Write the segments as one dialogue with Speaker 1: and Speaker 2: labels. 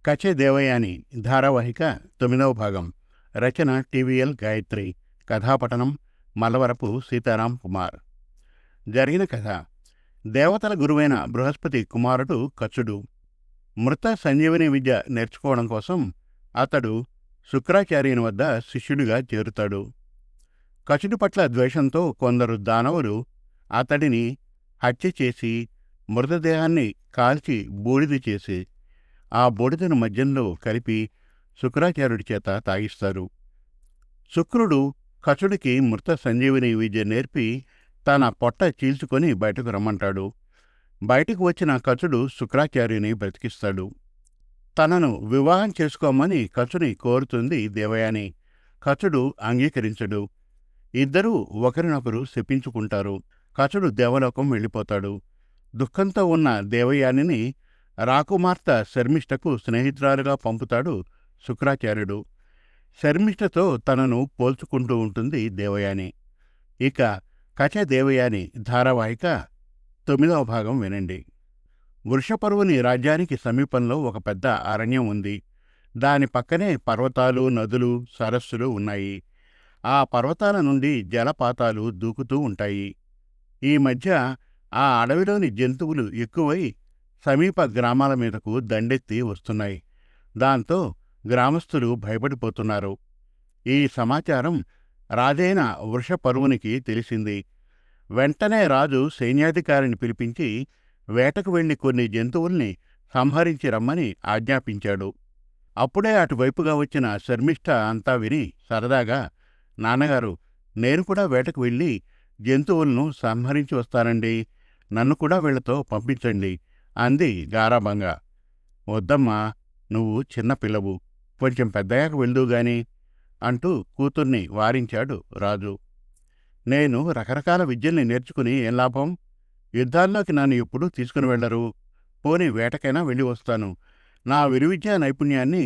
Speaker 1: కచె దేవయాని ధారావాహిక 9వ భాగం. రచన టీవీఎల్ గాయత్రి. కథాపఠనం మల్లవరపు సీతారాం కుమార్. జరిగిన కథ. దేవతల గురువైన బృహస్పతి కుమారుడు కచుడు. మృత సంజీవని విద్య నేర్చుకోవడం కోసం అతడు శుక్రాచార్యుని వద్ద శిష్యుడిగా చేరుతాడు. కచుడు పట్ల ద్వేషంతో కొందరు దానవులు అతడిని హత్య చేసి మృతదేహాన్ని కాల్చి బూడిద చేసి ఆ బూడిదను మద్యంలో కలిపి శుక్రాచార్యుడి చేత తాగిస్తారు. శుక్రుడు కచుడికి మృత సంజీవిని విద్య నేర్పి తన పొట్ట చీల్చుకొని బయటకు రమ్మంటాడు. బయటకు వచ్చిన కచుడు శుక్రాచార్యుని బ్రతికిస్తాడు. తనను వివాహం చేసుకోమని కచుని కోరుతుంది దేవయాని. కచుడు అంగీకరించడు. ఇద్దరూ ఒకరినొకరు శపించుకుంటారు. కచుడు దేవలోకం వెళ్ళిపోతాడు. దుఃఖంతో ఉన్న దేవయానిని రాకుమార్తె శర్మిష్టకు స్నేహితురాలుగా పంపుతాడు శుక్రాచార్యుడు. శర్మిష్టతో తనను పోల్చుకుంటూ ఉంటుంది దేవయాని. ఇక కచె దేవయాని ధారావాహిక 9వ భాగం వినండి. వృషపర్వుని రాజ్యానికి సమీపంలో ఒక పెద్ద అరణ్యం ఉంది. దాని పక్కనే పర్వతాలు, నదులు, సరస్సులు ఉన్నాయి. ఆ పర్వతాల నుండి జలపాతాలు దూకుతూ ఉంటాయి. ఈ మధ్య ఆ అడవిలోని జంతువులు ఎక్కువై సమీప గ్రామాల మీదకు దండెత్తి వస్తున్నాయి. దాంతో గ్రామస్తులు భయపడిపోతున్నారు. ఈ సమాచారం రాజైన వృషపర్వునికి తెలిసింది. వెంటనే రాజు సైన్యాధికారిని పిలిపించి వేటకు వెళ్లి కొన్ని జంతువుల్ని సంహరించి రమ్మని ఆజ్ఞాపించాడు. అప్పుడే అటువైపుగా వచ్చిన శర్మిష్ఠ అంతా విని సరదాగా, నాన్నగారు, నేను కూడా వేటకు వెళ్ళి జంతువులను సంహరించి వస్తానండి, నన్ను కూడా వీళ్లతో పంపించండి అంది గారాబంగా. వద్దమ్మా, నువ్వు చిన్నపిల్లవు, కొంచెం పెద్దయ్యాక వెళ్దువుగాని అంటూ కూతుర్ని వారించాడు రాజు. నేను రకరకాల విద్యల్ని నేర్చుకుని ఏం లాభం? యుద్ధాల్లోకి నన్ను ఎప్పుడూ తీసుకుని వెళ్లరు. పోనీ వేటకైనా వెళ్ళి వస్తాను. నా విలువిద్యా నైపుణ్యాన్ని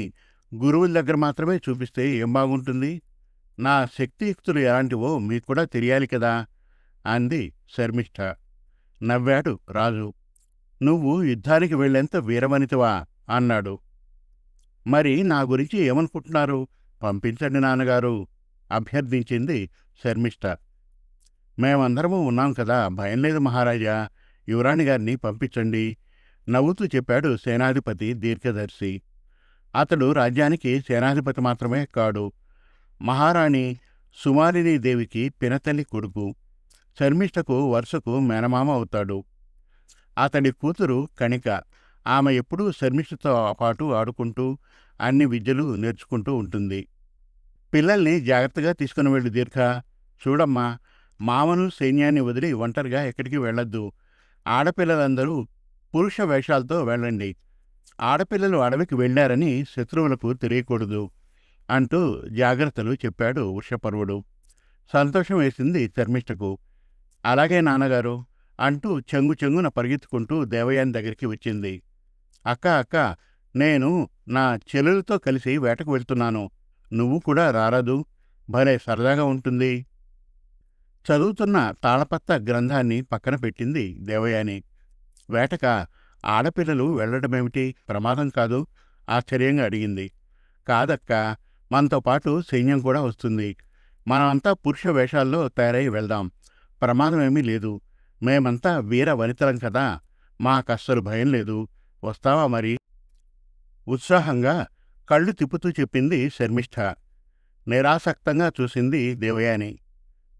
Speaker 1: గురువుల దగ్గర మాత్రమే చూపిస్తే ఏం బాగుంటుంది? నా శక్తియుక్తులు ఎలాంటివో మీకు కూడా తెలియాలి కదా అంది శర్మిష్ఠ. నవ్వాడు రాజు. నువ్వు యుద్ధానికి వెళ్లేంత వీరవనితవా అన్నాడు. మరి నా గురించి ఏమనుకుంటున్నారు? పంపించండి నాన్నగారు అభ్యర్థించింది శర్మిష్ఠ. మేమందరము ఉన్నాం కదా, భయం లేదు మహారాజా, యువరాణి గారిని పంపించండి నవ్వుతూ చెప్పాడు సేనాధిపతి దీర్ఘదర్శి. అతడు రాజ్యానికి సేనాధిపతి మాత్రమే కాడు, మహారాణి సుమాలినీదేవికి పినతల్లి కొడుకు. శర్మిష్ఠకు వరుసకు మేనమామ అవుతాడు. అతడి కూతురు కణిక. ఆమె ఎప్పుడూ శర్మిష్ఠతో పాటు ఆడుకుంటూ అన్ని విద్యలు నేర్చుకుంటూ ఉంటుంది. పిల్లల్ని జాగ్రత్తగా తీసుకుని వెళ్ళు దీర్ఘ. చూడమ్మా, మామను సైన్యాన్ని వదిలి ఒంటరిగా ఎక్కడికి వెళ్ళొద్దు. ఆడపిల్లలందరూ పురుష వేషాలతో వెళ్ళండి. ఆడపిల్లలు అడవికి వెళ్లారని శత్రువులకు తెలియకూడదు అంటూ జాగ్రత్తలు చెప్పాడు వృషపర్వుడు. సంతోషం వేసింది శర్మిష్ఠకు. అలాగే నాన్నగారు అంటూ చెంగున పరిగెత్తుకుంటూ దేవయాని దగ్గరికి వచ్చింది. అక్క, నేను నా చెల్లెలతో కలిసి వేటకు వెళ్తున్నాను, నువ్వు కూడా రారాదు? భలే సరదాగా ఉంటుంది. చదువుతున్న తాళపత్ర గ్రంథాన్ని పక్కన పెట్టింది దేవయాని. వేటక? ఆడపిల్లలు వెళ్లడమేమిటి, ప్రమాదం కాదు? ఆశ్చర్యంగా అడిగింది. కాదక్క, మనతో పాటు సైన్యం కూడా వస్తుంది. మనమంతా పురుష వేషాల్లో తయారై వెళ్దాం, ప్రమాదమేమీ లేదు. మేమంతా వీర వనితలం కదా, మాకస్సలు భయం లేదు. వస్తావా మరి? ఉత్సాహంగా కళ్ళు తిప్పుతూ చెప్పింది శర్మిష్ఠ. నిరాసక్తంగా చూసింది దేవయాని.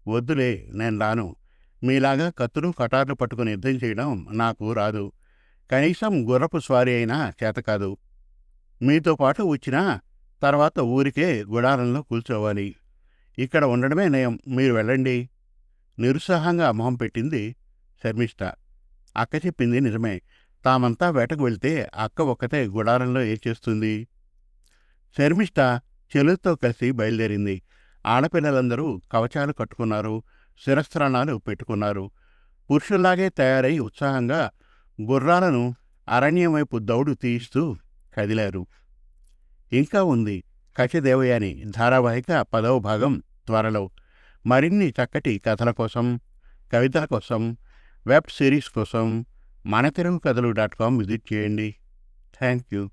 Speaker 1: వద్దులే, నేను రాను. మీలాగా కత్తులు కటార్లు పట్టుకుని యుద్ధం చేయడం నాకు రాదు. కనీసం గుర్రపు స్వారీ అయినా చేతకాదు. మీతో పాటు వచ్చినా తర్వాత ఊరికే గుడారంలో కూర్చోవాలి. ఇక్కడ ఉండడమే నయం, మీరు వెళ్ళండి. నిరుత్సాహంగా మొహం పెట్టింది శర్మిష్ఠ. అక్క చెప్పింది నిజమే. తామంతా వేటకు వెళ్తే అక్క ఒక్కతే గుడారంలో ఏం చేస్తుంది? శర్మిష్ఠ చెల్లెలతో కలిసి బయలుదేరింది. ఆడపిల్లలందరూ కవచాలు కట్టుకున్నారు, శిరస్త్రాణాలు పెట్టుకున్నారు. పురుషుల్లాగే తయారై ఉత్సాహంగా గుర్రాలను అరణ్యం వైపు దౌడు తీయిస్తూ కదిలారు. ఇంకా ఉంది కచె దేవయాని ధారావాహిక 10వ భాగం త్వరలో. మరిన్ని చక్కటి కథల కోసం, కవితల కోసం, వెబ్ సిరీస్ కోసం మనతెలుగుకథలు.com విజిట్ చేయండి. Thank you.